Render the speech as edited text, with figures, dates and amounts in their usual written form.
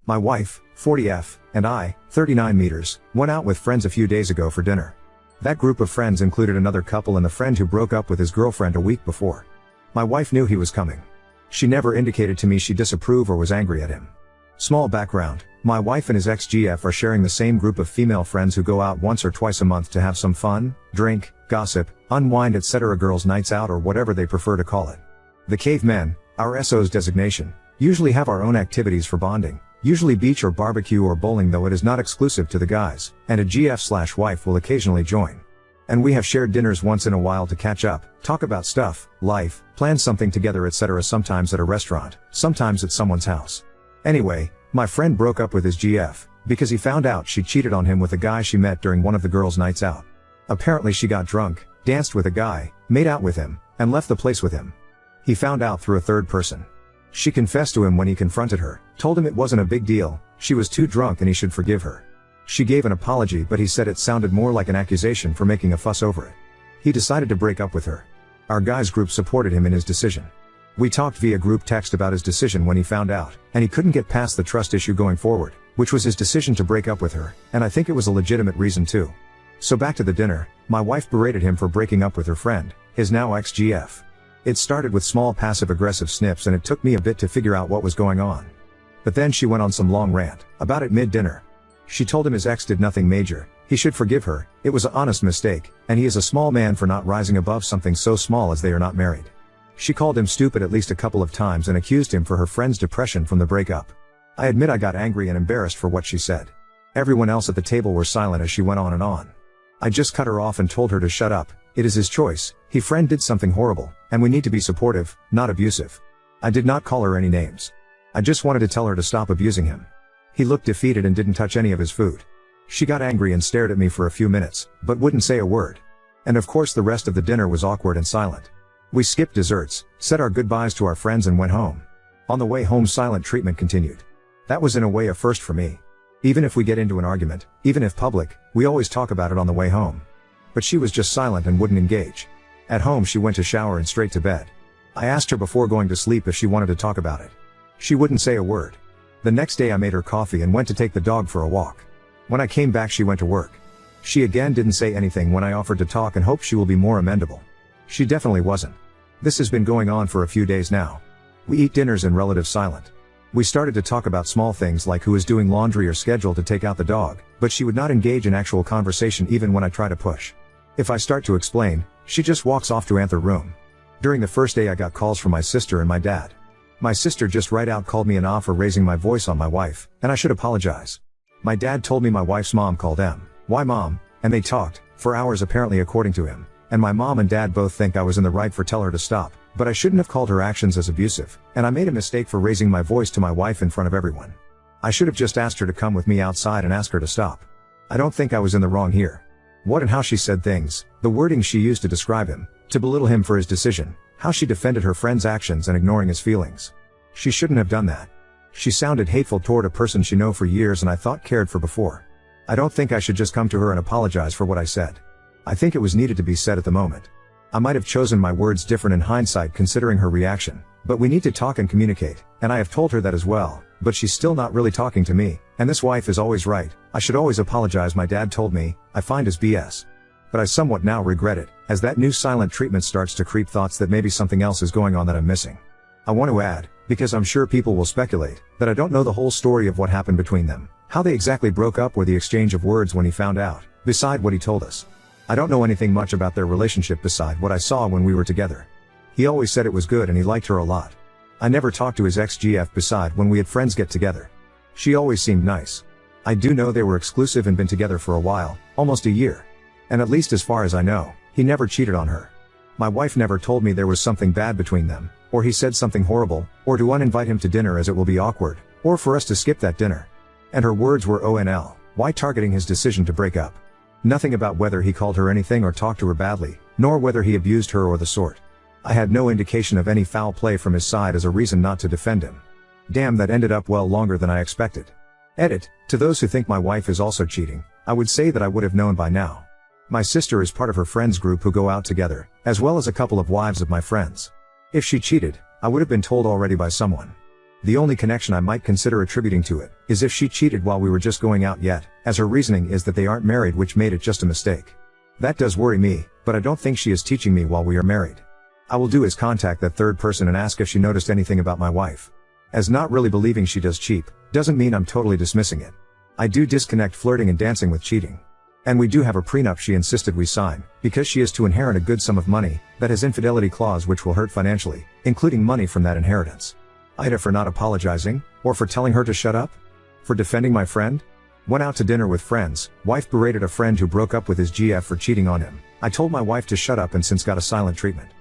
My wife, 40F, and I, 39 meters, went out with friends a few days ago for dinner. That group of friends included another couple and the friend who broke up with his girlfriend a week before. My wife knew he was coming. She never indicated to me she disapproved or was angry at him. Small background, my wife and his ex-GF are sharing the same group of female friends who go out once or twice a month to have some fun, drink, gossip, unwind etc. girls' nights out or whatever they prefer to call it. The cavemen, our SO's designation, usually have our own activities for bonding, usually beach or barbecue or bowling, though it is not exclusive to the guys, and a GF/wife will occasionally join. And we have shared dinners once in a while to catch up, talk about stuff, life, plan something together etc. sometimes at a restaurant, sometimes at someone's house. Anyway, my friend broke up with his GF, because he found out she cheated on him with a guy she met during one of the girls' nights out. Apparently she got drunk, danced with a guy, made out with him, and left the place with him. He found out through a third person. She confessed to him when he confronted her, told him it wasn't a big deal, she was too drunk and he should forgive her. She gave an apology, but he said it sounded more like an accusation for making a fuss over it. He decided to break up with her. Our guys group supported him in his decision. We talked via group text about his decision when he found out, and he couldn't get past the trust issue going forward, which was his decision to break up with her, and I think it was a legitimate reason too. So back to the dinner, my wife berated him for breaking up with her friend, his now ex-GF. It started with small passive-aggressive snips and it took me a bit to figure out what was going on. But then she went on some long rant, about it mid-dinner. She told him his ex did nothing major, he should forgive her, it was an honest mistake, and he is a small man for not rising above something so small as they are not married. She called him stupid at least a couple of times and accused him for her friend's depression from the breakup. I admit I got angry and embarrassed for what she said. Everyone else at the table were silent as she went on and on. I just cut her off and told her to shut up, it is his choice, his friend did something horrible, and we need to be supportive, not abusive. I did not call her any names. I just wanted to tell her to stop abusing him. He looked defeated and didn't touch any of his food. She got angry and stared at me for a few minutes, but wouldn't say a word. And of course the rest of the dinner was awkward and silent. We skipped desserts, said our goodbyes to our friends and went home. On the way home silent treatment continued. That was in a way a first for me. Even if we get into an argument, even if public, we always talk about it on the way home. But she was just silent and wouldn't engage. At home she went to shower and straight to bed. I asked her before going to sleep if she wanted to talk about it. She wouldn't say a word. The next day I made her coffee and went to take the dog for a walk. When I came back she went to work. She again didn't say anything when I offered to talk and hoped she will be more amenable. She definitely wasn't. This has been going on for a few days now. We eat dinners in relative silence. We started to talk about small things like who is doing laundry or schedule to take out the dog, but she would not engage in actual conversation even when I try to push. If I start to explain, she just walks off to another room. During the first day I got calls from my sister and my dad. My sister just right out called me an off for raising my voice on my wife, and I should apologize. My dad told me my wife's mom called them. Why mom? And they talked, for hours apparently according to him, and my mom and dad both think I was in the right for tell her to stop, but I shouldn't have called her actions as abusive, and I made a mistake for raising my voice to my wife in front of everyone. I should have just asked her to come with me outside and ask her to stop. I don't think I was in the wrong here. What and how she said things, the wording she used to describe him, to belittle him for his decision, how she defended her friend's actions and ignoring his feelings. She shouldn't have done that. She sounded hateful toward a person she knew for years and I thought cared for before. I don't think I should just come to her and apologize for what I said. I think it was needed to be said at the moment. I might have chosen my words different in hindsight considering her reaction, but we need to talk and communicate, and I have told her that as well, but she's still not really talking to me, and this wife is always right, I should always apologize my dad told me, I find his BS. But I somewhat now regret it, as that new silent treatment starts to creep thoughts that maybe something else is going on that I'm missing. I want to add, because I'm sure people will speculate, that I don't know the whole story of what happened between them, how they exactly broke up or the exchange of words when he found out, beside what he told us. I don't know anything much about their relationship beside what I saw when we were together. He always said it was good and he liked her a lot. I never talked to his ex-GF beside when we had friends get together. She always seemed nice. I do know they were exclusive and been together for a while, almost a year. And at least as far as I know, he never cheated on her. My wife never told me there was something bad between them, or he said something horrible, or to uninvite him to dinner as it will be awkward, or for us to skip that dinner. And her words were ONL, why targeting his decision to break up? Nothing about whether he called her anything or talked to her badly, nor whether he abused her or the sort. I had no indication of any foul play from his side as a reason not to defend him. Damn, that ended up well longer than I expected. Edit, to those who think my wife is also cheating, I would say that I would have known by now. My sister is part of her friends group who go out together, as well as a couple of wives of my friends. If she cheated, I would have been told already by someone. The only connection I might consider attributing to it is if she cheated while we were just going out yet, as her reasoning is that they aren't married, which made it just a mistake. That does worry me, but I don't think she is teaching me while we are married. I will do is contact that third person and ask if she noticed anything about my wife. As not really believing she does cheat, doesn't mean I'm totally dismissing it. I do disconnect flirting and dancing with cheating. And we do have a prenup she insisted we sign, because she is to inherit a good sum of money, that has infidelity clause which will hurt financially, including money from that inheritance. Ida for not apologizing, or for telling her to shut up? For defending my friend? Went out to dinner with friends, wife berated a friend who broke up with his GF for cheating on him. I told my wife to shut up and since got a silent treatment.